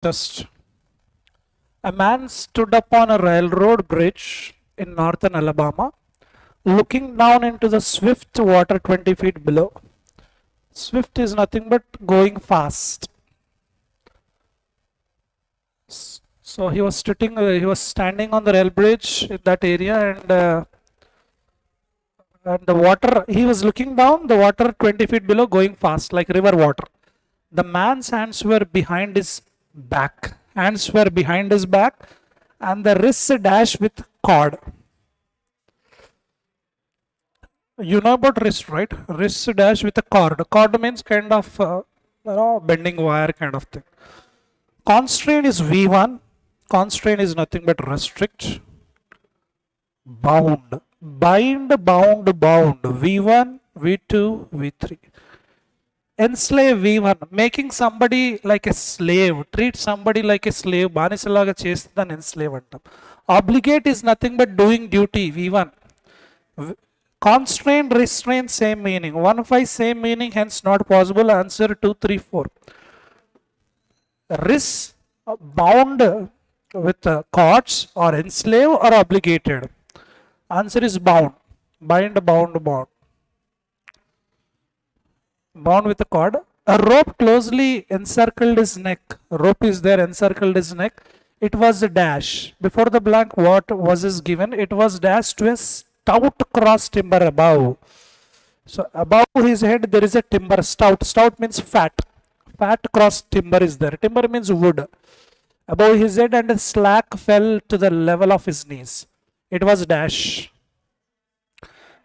Test. A man stood upon a railroad bridge in northern Alabama, looking down into the swift water 20 feet below. Swift is nothing but going fast. So he was standing on the rail bridge in that area, and the water, he was looking down, the water 20 feet below going fast like river water. The man's hands were behind his back. Hands were behind his back, and the wrists dashed with cord. You know about wrist, right? Wrists dash with a cord. Cord means kind of bending wire kind of thing. Constraint is V1. Constraint is nothing but restrict. Bound. Bind, bound, bound. V1, V2, V3. Enslave V1. Making somebody like a slave. Treat somebody like a slave. బానిసలాగా చేస్తుందని enslave అంటాం. Obligate is nothing but doing duty. V1. Constraint, restraint, same meaning. 1, 5, same meaning, hence not possible. Answer 2, 3, 4. Wrist bound with cords or enslave or obligated. Answer is bound. Bind, bound, bound. Bound with a cord. A rope closely encircled his neck. Rope is there, encircled his neck. It was a dash. Before the blank, what was is given? It was dashed to a stout cross timber above. So above his head there is a timber. Stout. Stout means fat. Fat cross timber is there. Timber means wood. Above his head, and a slack fell to the level of his knees. It was dash.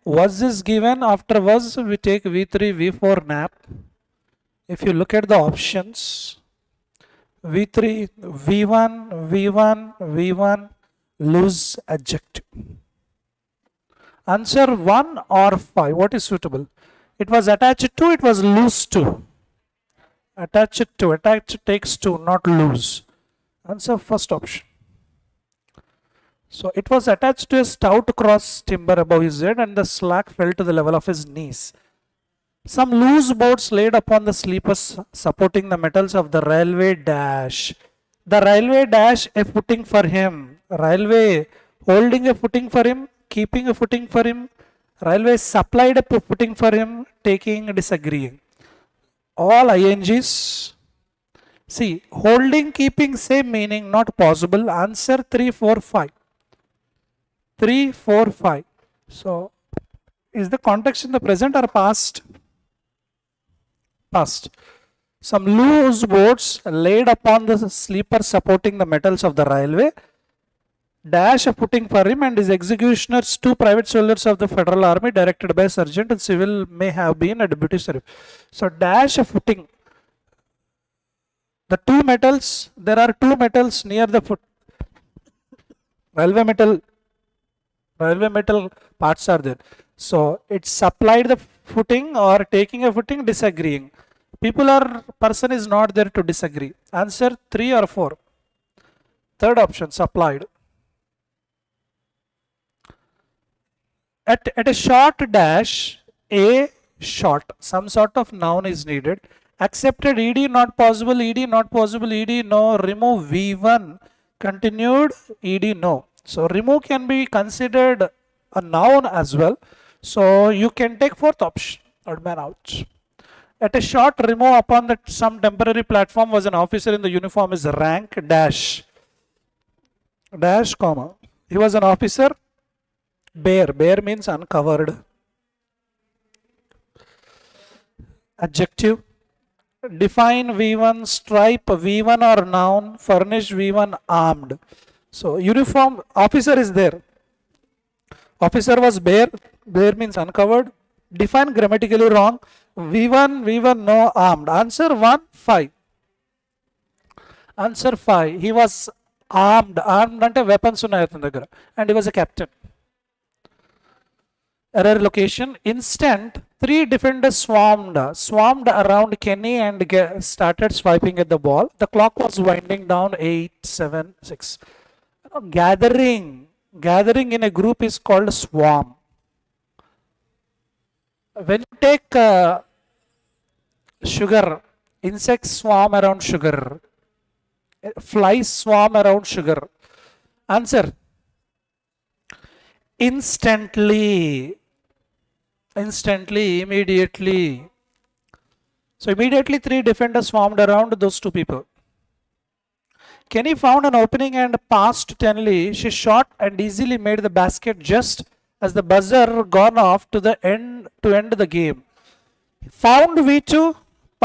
Was is given. After was we take V3, V4 nap. If you look at the options, V3, V1, V1, V1, lose adjective. Answer 1 or 5. What is suitable? It was attached to, it was loose to. Attached to, attached takes to, not lose. Answer first option. So it was attached to a stout cross timber above his head, and the slack fell to the level of his knees. Some loose boards laid upon the sleepers supporting the metals of the railway dash. The railway dash a footing for him. Railway holding a footing for him, keeping a footing for him. Railway supplied a footing for him, taking, disagreeing. All INGs. See, holding, keeping, same meaning, not possible. Answer 3, 4, 5. 3, 4, 5. So, is the context in the present or past? Past. Some loose boards laid upon the sleeper supporting the metals of the railway. Dash a footing for him, and his executioners, 2 private soldiers of the Federal Army, directed by sergeant and civil, may have been a deputy sheriff. So, dash a footing. The 2 metals, there are 2 metals near the foot. Railway metal parts are there. So it supplied the footing or taking a footing, disagreeing. Person is not there to disagree. Answer 3 or 4. Third option, supplied. At a short dash, a short, some sort of noun is needed. Accepted, ED not possible, ED not possible, ED no. Remove V1, continued, ED no. So remove can be considered a noun as well. So you can take 4th option. Odd man out. At a short remove upon some temporary platform was an officer in the uniform is rank dash. Dash comma. He was an officer. Bare. Bare means uncovered. Adjective. Define V1, stripe V1 or noun, furnish V1, armed. So uniform, officer is there. Officer was bare. Bare means uncovered. Define grammatically wrong. V1 no, armed. Answer 1, 5. Answer 5. He was armed. Armed ante weapons unnaayi athani daggara, and he was a captain. Error location. Instant, 3 defenders swarmed around Kenny and started swiping at the ball. The clock was winding down. 8, 7, 6. Gathering in a group is called swarm. When you take sugar, insects swarm around sugar. Flies swarm around sugar. Answer. Instantly. Instantly, immediately. So immediately 3 defenders swarmed around those 2 people. Kenny found an opening and passed Tenley. She shot and easily made the basket just as the buzzer gone off to end the game. Found V2,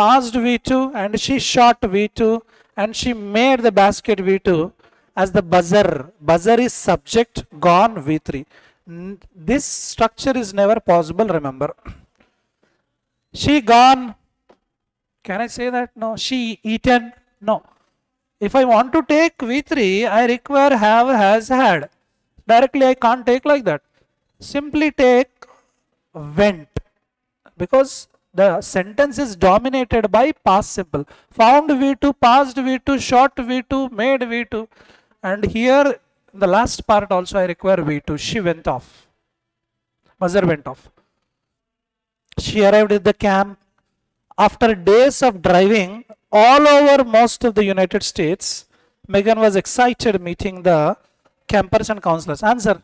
passed V2, and she shot V2, and she made the basket V2 as the buzzer. Buzzer is subject, gone V3. This structure is never possible, remember. She gone. Can I say that? No. She eaten? No. If I want to take V3, I require have, has, had. Directly I can't take like that. Simply take went. Because the sentence is dominated by past simple. Found V2, passed V2, shot V2, made V2. And here, the last part also I require V2. She went off. Buzzer went off. She arrived at the camp. After days of driving all over most of the United States, Megan was excited meeting the campers and counselors. Answer.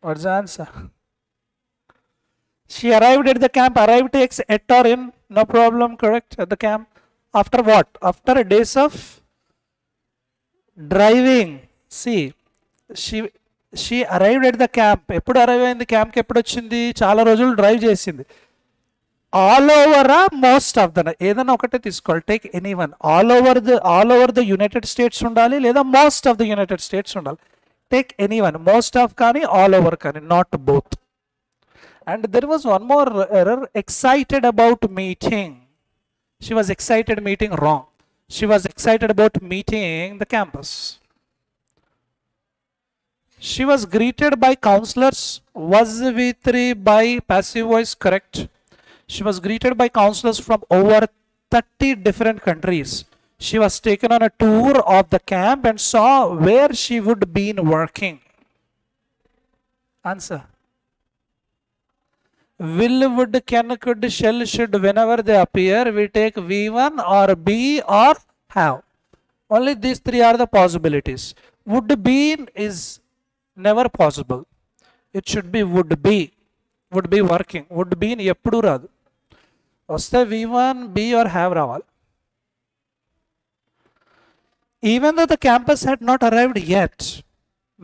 What's the answer? She arrived at the camp. Arrive takes at or in. No problem, correct, at the camp. After what? After days of driving. See, she arrived at the camp. ఎప్పుడు arrive అయింది క్యాంప్కి? ఎప్పుడు వచ్చింది? చాలా రోజులు drive చేసింది. All over most of the, ఏదైనా ఒకటే తీసుకోవాలి. Take any one. All over the United States ఉండాలి, లేదా most of the United States ఉండాలి. Take any one. Most of కానీ ఆల్ ఓవర్ కానీ, not both. And there was one more error. Excited about meeting. She was excited meeting, wrong. She was excited about meeting the campus. She was greeted by counselors. Was V3 by passive voice correct? She was greeted by counselors from over 30 different countries. She was taken on a tour of the camp and saw where she would be working. Answer. Will, would, can, could, shall, should, whenever they appear, we take V1 or be or have. Only these 3 are the possibilities. Would be is never possible. It should be would be working. Would be ఎప్పుడు రాదు. వస్తే V1, be or have రావాలి. Even though the campus had not arrived yet,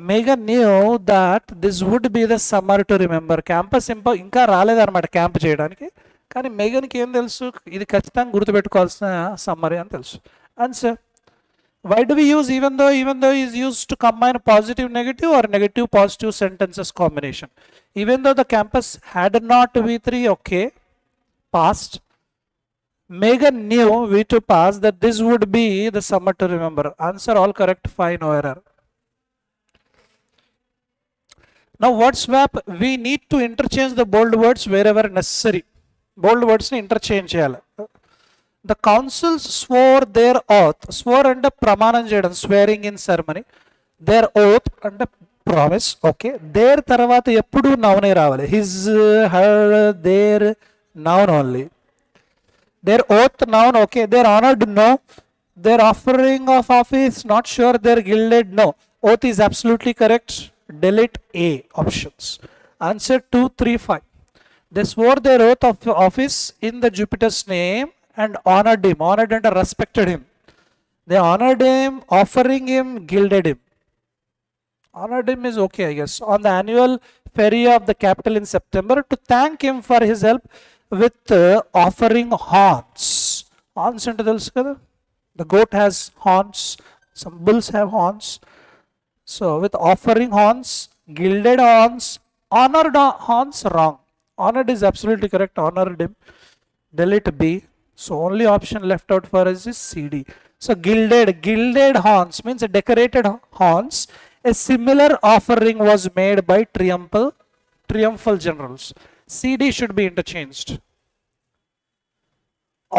Megan knew that this would be the summer to remember. Campus ఇంకా రాలేదన్నమాట camp చేయడానికి. కానీ మెగన్కి ఏం తెలుసు? ఇది ఖచ్చితంగా గుర్తుపెట్టుకోవాల్సిన సమ్మరీ అని తెలుసు. Answer. Why do we use even though? Even though is used to combine positive negative or negative positive sentences combination. Even though the campus had not V3, okay, past. Megan knew V2 past that this would be the summer to remember. Answer all correct, fine, no error. Now word swap, we need to interchange the bold words wherever necessary. Bold words ni interchange cheyala. The councils swore their oath. Swore and pramanam cheyadam, swearing in ceremony. Their oath and promise, okay. Their tarvata eppudu noun raavali. His, her, their, noun only. Their oath, noun, okay. Their honored, no. Their offering of office, not sure. Their gilded, no. Oath is absolutely correct. Delete A options. Answer 2, 3, 5. They swore their oath of office in the Jupiter's name and honored him. Honored and respected him. They honored him, offering him, gilded him. Honored him is okay, I guess. On the annual ferry of the capital in September to thank him for his help with offering horns. Horns into తెలుసు కదా? The goat has horns. Some bulls have horns. So with offering horns, gilded horns, honored horns, wrong. Honored is absolutely correct. Honored him. Delete B. So only option left out for us is CD. So gilded horns means a decorated horns. A similar offering was made by triumphal generals. CD should be interchanged.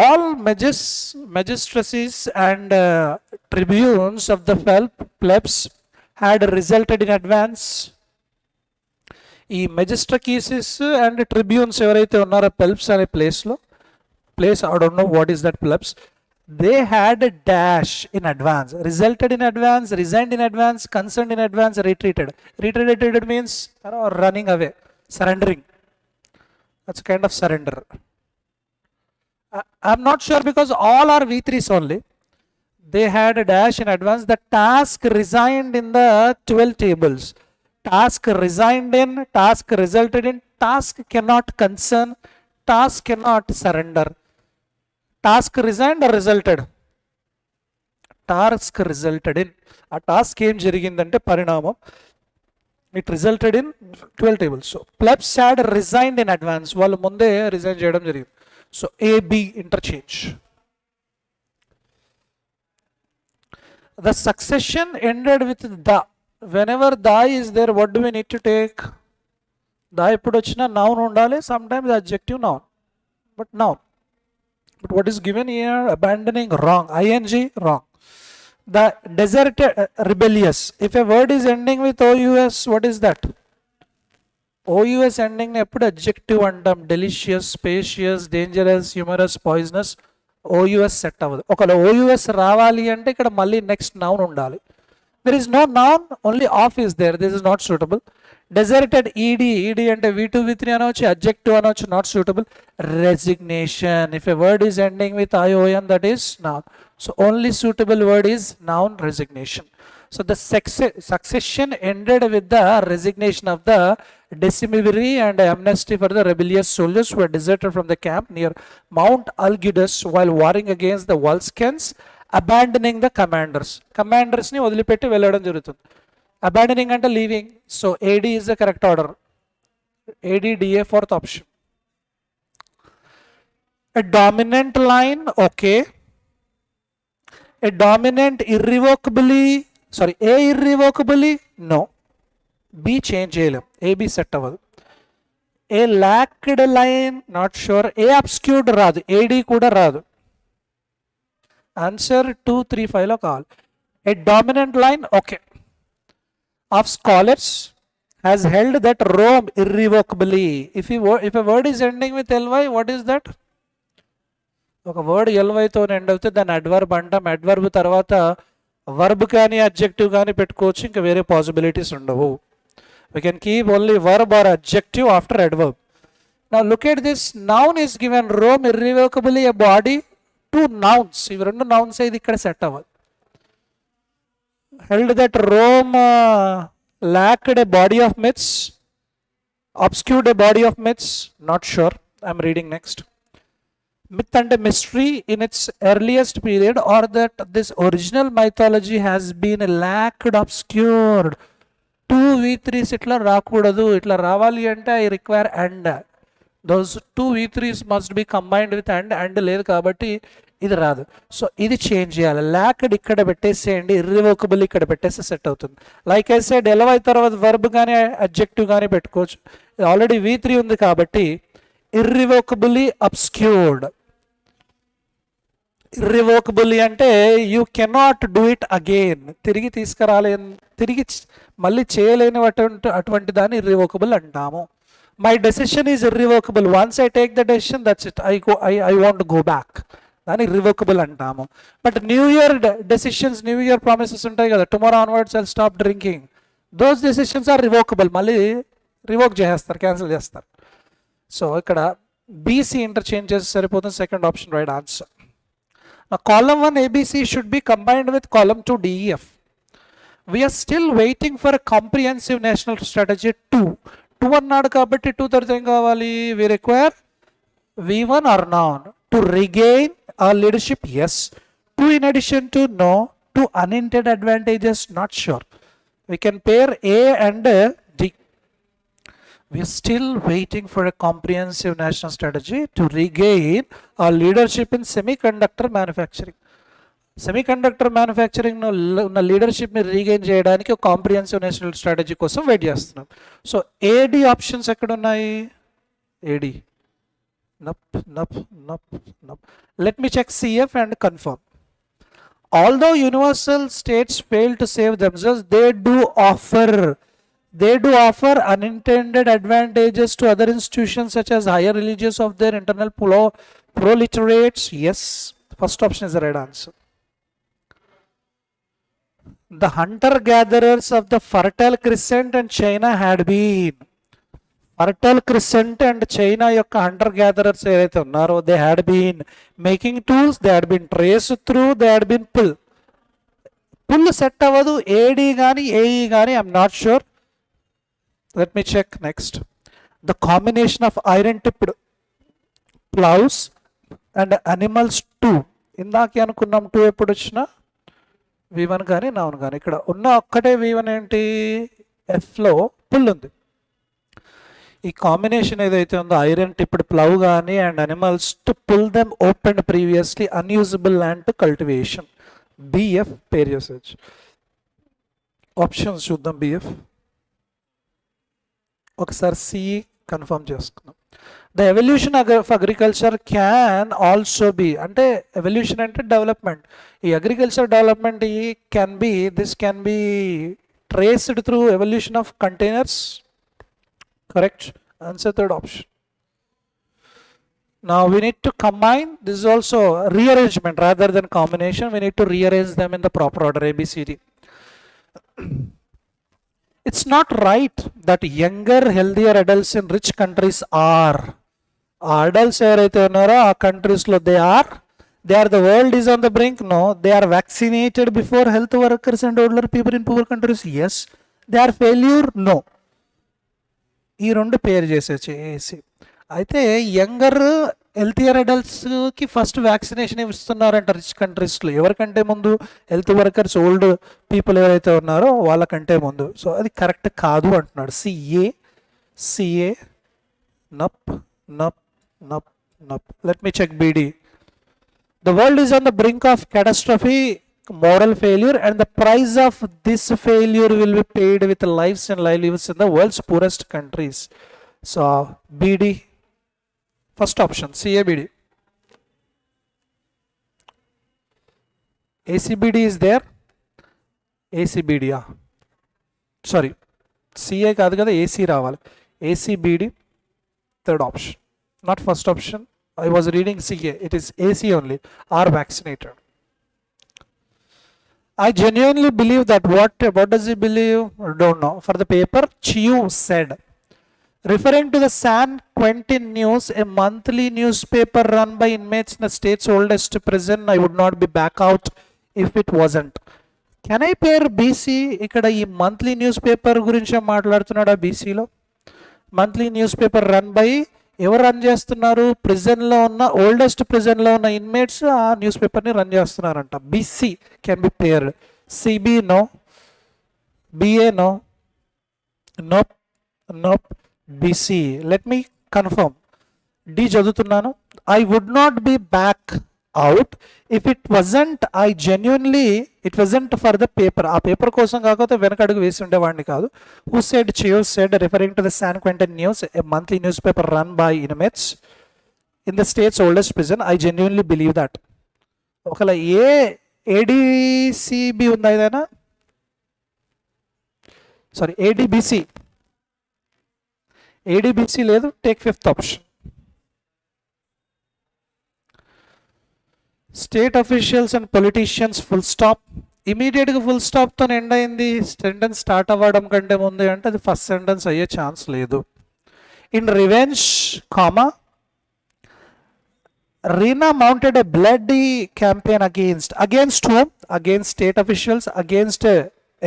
All magistracies and tribunes of the plebs had resulted in advance. ఈ మెజిస్ట్రకీసెస్ and ట్రిబ్యూన్స్ ఎవరైతే ఉన్నారో Phelps అనే place, I don't know what is that ప్లబ్స్, They had a dash in advance, resulted in advance, resigned in advance, concerned in advance, retreated. Retreated means running away, surrendering. That's a kind of surrender. I'm not sure because all are V3s only. They had a dash in advance. The task resigned in the 12 tables. Task resigned in, task resulted in, task cannot concern, task cannot surrender. Task resigned or resulted? Task resulted in. A task came జరిగిందంటే పరిణామం. It resulted in 12 tables. So plebs had resigned in advance. వాళ్ళు ముందే resign చేయడం జరిగింది. So AB interchange. The succession ended with the. Whenever the is there, what do we need to take? The ఎప్పుడు వచ్చినా noun ఉండాలి. Sometimes adjective noun. But noun. But what is given here? Abandoning, wrong. ING, wrong. The deserted, rebellious. If a word is ending with OUS, what is that? OUS ending ఎప్పుడు adjective అంటాం. Delicious, spacious, dangerous, humorous, poisonous. OUS set అవ్వదు. ఒకవేళ OUS రావాలి అంటే ఇక్కడ మళ్ళీ next noun ఉండాలి. There is no noun, only off is there. This is not suitable. Deserted, ED అంటే V2, V3 అనవచ్చు, adjective అనవచ్చు, not suitable. Resignation. If a word is ending with ION, that is noun. So only suitable word is noun, resignation. So the succession ended with the resignation of the decemvir and amnesty for the rebellious soldiers who had deserted from the camp near Mount Algidus while warring against the Volscians, abandoning the commanders. Commanders ni వదిలిపెట్టి వెళ్ళడం జరుగుతుంది. Abandoning అంటే leaving. So AD is the correct order. ADDA, fourth option. A dominant line, okay. A dominant irrevocably, A irrevocably, no. B change చేయలేం. AB set అవ్వదు. A lacked line, not sure. A obscured రాదు. AD కూడా రాదు. Answer 2, 3, 5 లో కావాలి. A dominant line, okay. Of scholars has held that Rome irrevocably. If a word is ending with ly, what is that? ఒక word తో end అవుతే దాన్ని adverb అంటాం. అడ్వర్బ్ తర్వాత వర్బ్ కానీ అడ్జెక్టివ్ కానీ పెట్టుకోవచ్చు. ఇంకా వేరే పాసిబిలిటీస్ ఉండవు. We can keep only verb or adjective after adverb. Now look at this. Noun is given. Rome irrevocably a body. Two nouns. ఇవి రెండు nouns ఇది ఇక్కడ సెట్ అవ్వదు. Held that Rome lacked a body of myths. Obscured a body of myths. Not sure. I'm reading next. Myth and mystery in its earliest period, or that this original mythology has been lacked, obscured. 2 V3s ఇట్లా రాకూడదు. ఇట్లా రావాలి అంటే I require and. Those 2 V3s must be combined with and లేదు కాబట్టి ఇది రాదు. So ఇది చేంజ్ చేయాలి. లాక్డ్ ఇక్కడ పెట్టేసేయండి, ఇర్రివోకబుల్ ఇక్కడ పెట్టేస్తే సెట్ అవుతుంది. లైక్ ఐ సెడ్ ఎలవై తర్వాత వర్బ్ కానీ అడ్జెక్టివ్ కానీ పెట్టుకోవచ్చు. ఆల్రెడీ V3 ఉంది కాబట్టి irrevocably obscured. Irrevocably అంటే you cannot do it again. తిరిగి తీసుకురాలేని, తిరిగి మళ్ళీ చేయలేని అటువంటి దాన్ని irrevocable అంటాము. My decision is irrevocable. Once I take the decision that's it. I want go back. దాన్ని irrevocable అంటాము. But new year decisions, new year promises ఉంటాయి కదా, tomorrow onwards I stop drinking. Those decisions are revocable. మళ్ళీ revoke చేస్తారు, cancel చేస్తారు. So ఇక్కడ BC interchange చేసి సరిపోతుంది. Second option right answer. Now column 1 ABC should be combined with column 2 DEF. We are still waiting for a comprehensive national strategy 2. 2 అన్నాడు కాబట్టి 2 తర్వాత ఏం కావాలి? We require V1 or noun. To regain our leadership, yes. 2 in addition to, no. 2 unintended advantages, not sure. We can pair A and D. We are still waiting for a comprehensive national strategy to regain our leadership in semiconductor manufacturing. Semiconductor manufacturing ఉన్న లీడర్షిప్ని regain చేయడానికి ఒక comprehensive national strategy కోసం wait చేస్తున్నాం. So AD options ఎక్కడ ఉన్నాయి? AD nope nope nope nope. Let me చెక్ CF and confirm. Although universal states fail to save themselves, they do offer unintended advantages to other institutions such as higher religious of their internal proletariats. Yes, First option is the right answer. The hunter-gatherers of the Fertile Crescent and China had been. Fertile Crescent and China యొక్క hunter gatherers ఏదైతే ఉన్నారో they had been making tools, they had been traced through, they had been pull set అవ్వదు, AD కానీ AE కానీ, I'm not sure. Let me check next. The combination of iron tipped ploughs and animals 2. ఇందాకే అనుకున్నాం 2 ఎప్పుడు వచ్చినా V1 కానీ noun కానీ. ఇక్కడ ఉన్న ఒక్కటే V1 ఏంటి, ఎఫ్లో పుల్ ఉంది. ఈ కాంబినేషన్ ఏదైతే ఉందో ఐరన్ టిప్డ్ ప్లవ్ కానీ and animals to pull them open previously unusable land to cultivation. BF pair usage. Options చూద్దాం. బిఎఫ్ ఒకసారి సి కన్ఫర్మ్ చేసుకుందాం. The evolution of agriculture can also be, అంటే ఎవల్యూషన్ అంటే డెవలప్మెంట్. ఈ agriculture development this can be traced through evolution of containers. Correct. Answer third option. Now we need to combine. This is also rearrangement rather than combination. We need to rearrange them in the proper order A, B, C, D. It's not right that younger, healthier adults in rich countries are. Adults ఎవరైతే ఉన్నారో ఆ కంట్రీస్లో they are the world is on the brink. No, they are vaccinated before health workers and older people in poor countries. Yes. They are failure. No. ఈ రెండు పేరు చేసేసి అయితే younger healthier అడల్ట్స్కి ఫస్ట్ వ్యాక్సినేషన్ ఇస్తున్నారంట రిచ్ కంట్రీస్లో. ఎవరికంటే ముందు హెల్త్ వర్కర్స్, ఓల్డ్ పీపుల్ ఎవరైతే ఉన్నారో వాళ్ళకంటే ముందు. సో అది కరెక్ట్ కాదు అంటున్నాడు. CA nope nope nope nope. Let me check BD. The world is on the brink of catastrophe, moral failure, and the price of this failure will be paid with lives and livelihoods in the world's poorest countries. So BD, first option, CABD. ACBD is there. ACBD, yeah. Sorry, CA కాదు కదా, AC రావాలి. ACBD, third option, not first option. I was reading CA. It is AC only. Are vaccinated. I genuinely believe that. What does he believe? I don't know. For the paper, Chiu said, referring to the San Quentin News, a monthly newspaper run by inmates in the state's oldest prison, I would not be back out if it wasn't. Can I pair BC? ఇక్కడ ఈ monthly news paper గురించి మాట్లాడుతున్నాడు. బీసీలో monthly newspaper run by ఎవరు run చేస్తున్నారు? ప్రిజన్లో ఉన్న oldest ప్రిజన్లో ఉన్న inmates ఆ న్యూస్ పేపర్ని రన్ చేస్తున్నారంట. BC can be paired. CB no, BA no, nope nope, BC. Let me confirm. D చదువుతున్నాను. I would not be back out if it wasn't it wasn't for the paper. ఆ paper కోసం కాకపోతే వెనకడుగు వేసి ఉండేవాడిని కాదు. Who said? చియో said, referring to the San Quentin news, a monthly newspaper run by inmates in the state's oldest prison. I genuinely believe that. ఒకవేళ ADCB ఉందా ఏదైనా? సారీ, ఏడిబిసి లేదు. Take fifth option. State officials and politicians full stop. ఇమీడియట్గా full స్టాప్తో end అయింది. Sentence start అవ్వడం కంటే ముందే అంటే అది ఫస్ట్ సెంటెన్స్ అయ్యే ఛాన్స్ లేదు. In revenge comma, Riina mounted a bloody campaign against whom? Against state officials, against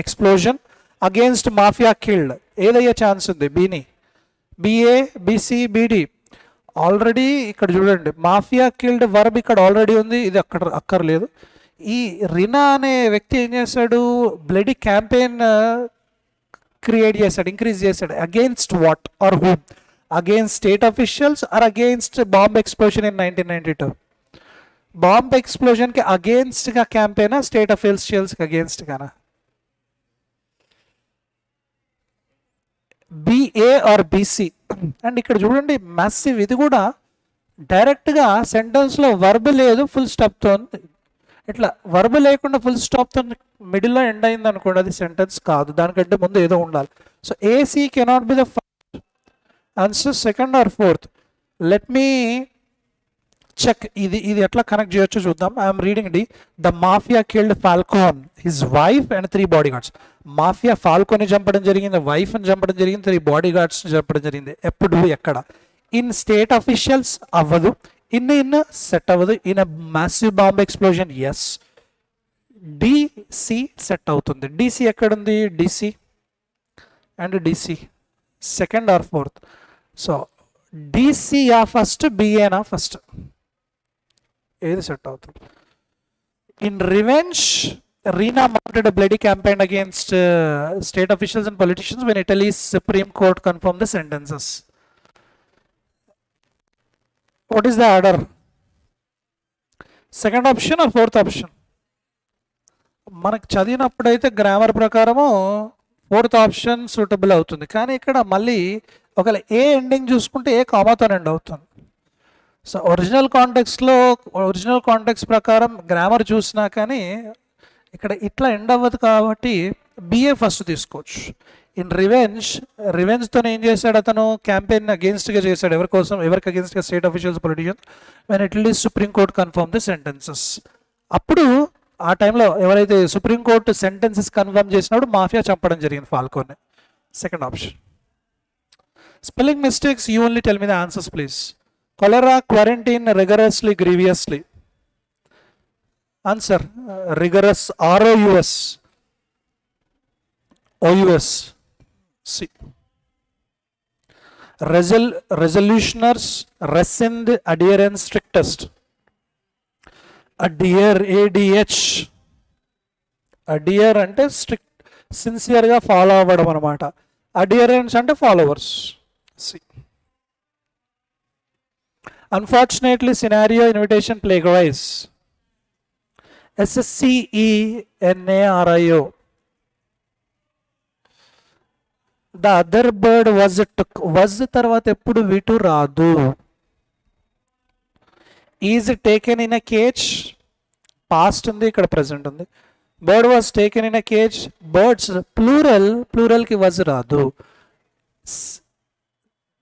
explosion, against mafia killed. ఏదయ్యే ఛాన్స్ ఉంది? బీని. B A, B C, B D. ఆల్రెడీ ఇక్కడ చూడండి, మాఫియా కిల్డ్ వర్బ్ ఇక్కడ ఆల్రెడీ ఉంది, ఇది అక్కర్లేదు. ఈ రినా అనే వ్యక్తి ఏం చేశాడు? బ్లడీ క్యాంపెయిన్ క్రియేట్ చేశాడు, ఇంక్రీజ్ చేశాడు. Against what or whom? Against state officials or against bomb explosion in 1992? Bomb ఎక్స్ప్లోజన్కి అగేన్స్ట్గా క్యాంపెయినా, స్టేట్ అఫీషియల్స్కి అగేన్స్ట్గానా? B A or B C. అండ్ ఇక్కడ చూడండి మ్యాసివ్, ఇది కూడా డైరెక్ట్గా సెంటెన్స్లో వర్బ్ లేదు, ఫుల్ స్టాప్తో. ఇట్లా వర్బ్ లేకుండా ఫుల్ స్టాప్తో మిడిల్లో ఎండ్ అయింది అనుకోండి, అది సెంటెన్స్ కాదు, దానికంటే ముందు ఏదో ఉండాలి. So A C cannot be the first answer, second or fourth. Let me check. ఇది ఎట్లా కనెక్ట్ చేయొచ్చు చూద్దాం. I'm reading D. The mafia killed Falcone, his wife and 3 bodyguards. Mafia ఫాల్కోని చంపడం జరిగింది, వైఫ్ని చంపడం జరిగింది, 3 బాడీ గార్డ్స్ని చంపడం జరిగింది. ఎప్పుడు, ఎక్కడ? ఇన్ స్టేట్ అఫీషియల్స్ అవ్వదు, ఇన్ సెట్ అవ్వదు, in massive bomb explosion yes. D C set అవుతుంది. డిసి ఎక్కడుంది? D C and D C second or fourth. So డిసియా ఫస్ట్, బిఏనా ఫస్ట్? ఏది సెట్ అవుతుంది? In revenge Reena mounted a bloody campaign against state officials and politicians when Italy's Supreme Court confirmed the sentences. What is the order? Second option or fourth option? మనకు చదివినప్పుడైతే grammar ప్రకారము fourth option suitable అవుతుంది, కానీ ఇక్కడ మళ్ళీ ఒకవేళ A ending చూసుకుంటే A కామాతో ఎండ్ అవుతుంది. సో ఒరిజినల్ కాంటెక్స్ట్ ప్రకారం గ్రామర్ చూసినా కానీ ఇక్కడ ఇట్లా ఎండ్ అవ్వదు కాబట్టి బిఏ ఫస్ట్ తీసుకోవచ్చు. ఇన్ రివెంజ్తో ఏం చేశాడు అతను? క్యాంపెయిన్ అగేన్స్ట్గా చేశాడు. ఎవరికి అగేన్స్ట్గా? State officials, politicians. When Italy supreme court confirm the sentences. అప్పుడు ఆ టైంలో ఎవరైతే సుప్రీంకోర్టు సెంటెన్సెస్ కన్ఫర్మ్ చేసినప్పుడు మాఫియా చంపడం జరిగింది ఫాల్కోని. Second option. Spelling mistakes, you only tell me the answers please. cholera, quarantine, rigorously, grievously. Answer, rigorous, ROUS, OUS. C. Resolutioners, rescind, adherence, strictest. Adhere, ADH. Adhere అంటే strict, సిన్సియర్గా follow అవ్వడం అనమాట. Adherence అంటే followers. C. Unfortunately, scenario, invitation, plagiarize. SSCENARIO. The other bird was తర్వాత ఎప్పుడు V two రాదు. Is taken in a cage, past ఉంది, ఇక్కడ ప్రెసెంట్ ఉంది. Bird was taken in a cage, birds ప్లూరల్కి వాజ్ రాదు.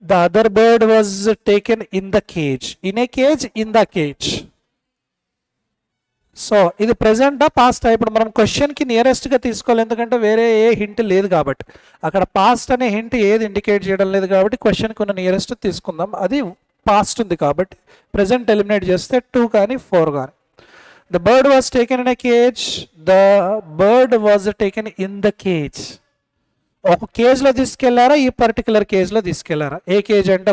The other bird was taken in the cage. In a cage, in the cage. So ఇది ప్రెసెంటా పాస్టా? ఇప్పుడు మనం క్వశ్చన్కి నియరెస్ట్గా తీసుకోవాలి, ఎందుకంటే వేరే ఏ హింట్ లేదు కాబట్టి. అక్కడ పాస్ట్ అనే హింట్ ఏది ఇండికేట్ చేయడం లేదు కాబట్టి క్వశ్చన్కి ఉన్న నియరెస్ట్ తీసుకుందాం. అది పాస్ట్ ఉంది కాబట్టి ప్రెసెంట్ ఎలిమినేట్ చేస్తే 2 కానీ 4 కానీ. The bird was taken in a cage, the bird was taken in the cage. ఒక కేజ్లో తీసుకెళ్లారా, ఈ పర్టికులర్ కేజ్లో తీసుకెళ్లారా? ఏ కేజ్ అంటే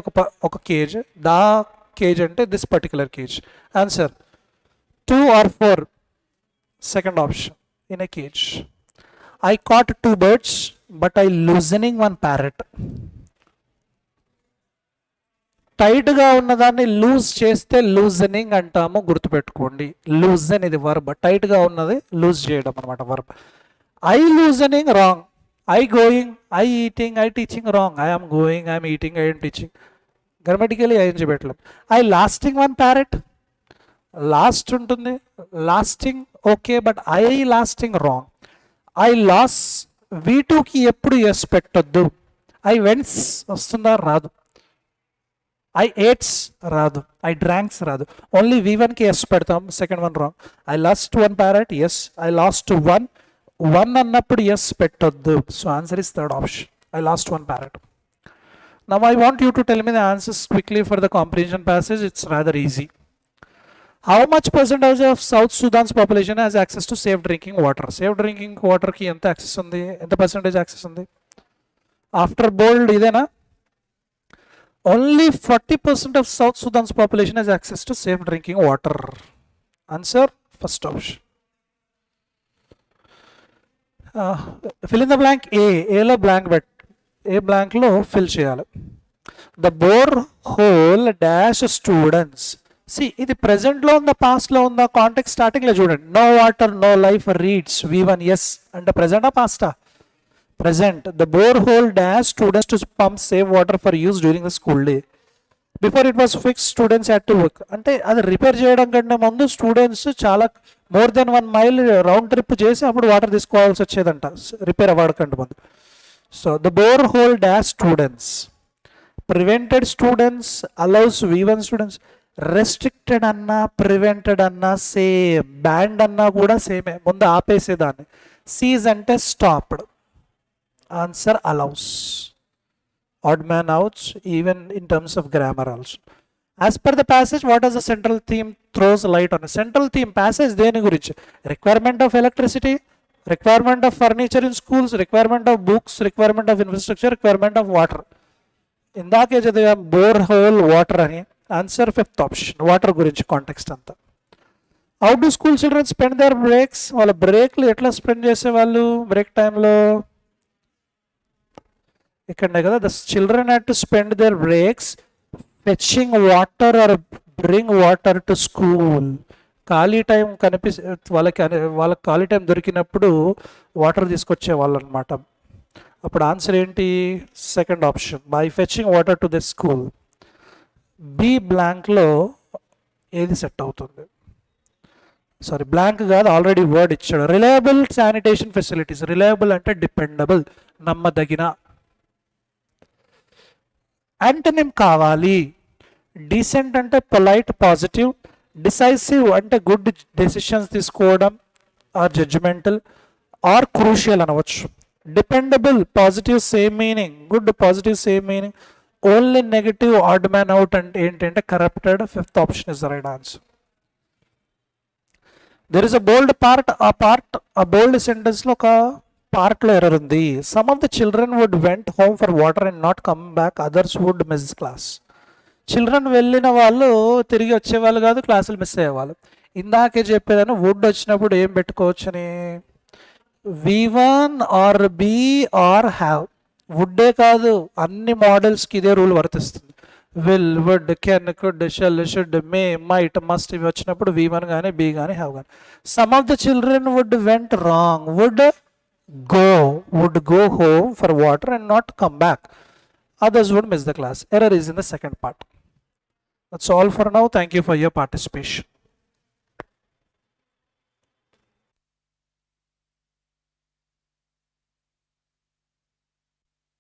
ఒక కేజ్, దా కేజ్ అంటే this particular cage. Answer 2 or 4. Second option, in a cage. I caught 2 birds but I loosening 1 parrot. టైట్గా ఉన్నదాన్ని loose చేస్తే loosening అంటాము, గుర్తుపెట్టుకోండి. లూజన్ ఇది వర్బ్, టైట్గా ఉన్నది లూజ్ చేయడం అనమాట verb. I loosening wrong. I going, I eating, I teaching wrong. I am going, I am eating, I am teaching. Grammatically I పెట్టలేం. I lasting 1 parrot. లాస్ట్ ఉంటుంది, lasting okay, but I lasting wrong. I last, V2కి ఎప్పుడు S పెట్టొద్దు. I vents వస్తుందా? రాదు. I ఏట్స్ రాదు. I dranks రాదు. Only V1కి ఎస్ పెడతాం. Second one wrong. I lost 1 parrot, S. I lost 1 అన్నప్పుడు ఎస్ పెట్టొద్దు. So answer is third option. I lost 1 parrot. Now I want you to tell me the answers quickly for the comprehension passage. It's rather easy. How much percentage of South Sudan's population has access to safe drinking water? Safe drinking water ki enta access undi? Enta percentage access undi? After bold idena? Only 40% of South Sudan's population has access to safe drinking water. Answer, first option. Fill in the blank. A lo blank bet. A blank lo fill cheyali. The borehole dash students. See, ఇది present లో ఉందా, past లో ఉందా? Context starting లో చూడండి. No water, no life, reads V1 yes. అంటే present ఆ past ఆ? Present. The borehole dash students to pump save water for use during the school day. Before it was fixed, students had to work. అంటే అది repair చేయడం కంటే ముందు students చాలా more than 1 mile round trip చేసి అప్పుడు water తీసుకోవాల్సి వచ్చేదంట, repair అవ్వకంటే ముందు. So the borehole dash students, prevented students, allows V1 students. Restricted అన్నా ప్రివెంటెడ్ అన్నా సేమ్, బ్యాండ్ అన్నా కూడా సేమే, ముందు ఆపేసేదాన్ని. సీజ్ అంటే stopped. Answer allows. Odd man outs even in terms of grammar also. As per the passage what is the central theme throws light on? Central theme passage దేని గురించి? Requirement of electricity, requirement of furniture in schools, requirement of books, requirement of infrastructure, requirement of water. ఇందాకే చదివాం bore hole water అని. Answer fifth option, water గురించి context అంతా. How do school children spend their breaks? వాళ్ళ బ్రేక్లు ఎట్లా spend చేసేవాళ్ళు break టైంలో? ఇక్కడనే కదా, the children had to spend their breaks fetching water or bring water to school. ఖాళీ టైం వాళ్ళకి ఖాళీ టైం దొరికినప్పుడు వాటర్ తీసుకొచ్చే వాళ్ళు అనమాట. అప్పుడు ఆన్సర్ ఏంటి? Second option, by fetching water to the school. B బ్లాంక్లో ఏది సెట్ అవుతుంది? సారీ, బ్లాంక్ కాదు, ఆల్రెడీ వర్డ్ ఇచ్చాడు. Reliable sanitation facilities. రిలయబుల్ అంటే డిపెండబుల్, నమ్మదగిన. యాంటనిమ్ కావాలి. డీసెంట్ అంటే పొలైట్, పాజిటివ్. డిసైసివ్ అంటే గుడ్ డెసిషన్స్ తీసుకోవడం ఆర్ జడ్జిమెంటల్ ఆర్ క్రూషియల్ అనవచ్చు. Dependable positive same meaning, good positive same meaning. Only negative odd man out అంటే ఏంటంటే corrupted. Fifth option is the right answer. There is a bold part. ఆ bold sentence లో ఒక part లో error ఉంది. Some of the children would went home for water and not come back, others would miss class. Children వెళ్ళిన వాళ్ళు తిరిగి వచ్చేవాళ్ళు కాదు, క్లాసులు మిస్ అయ్యేవాళ్ళు. ఇందాకే చెప్పేదాన్ని వుడ్ వచ్చినప్పుడు ఏం పెట్టుకోవచ్చని, V1 or be or have. వుడ్డే కాదు, అన్ని మోడల్స్కి ఇదే రూల్ వర్తిస్తుంది. Will, would, can, could, shall, should, may, might, must ఇవి వచ్చినప్పుడు V1 కానీ బి కానీ హ్యావ్ కానీ. Some of the children would went wrong. Would go home for water and not come back, others would miss the class. Error is in the second part. That's all for now. Thank you for your participation.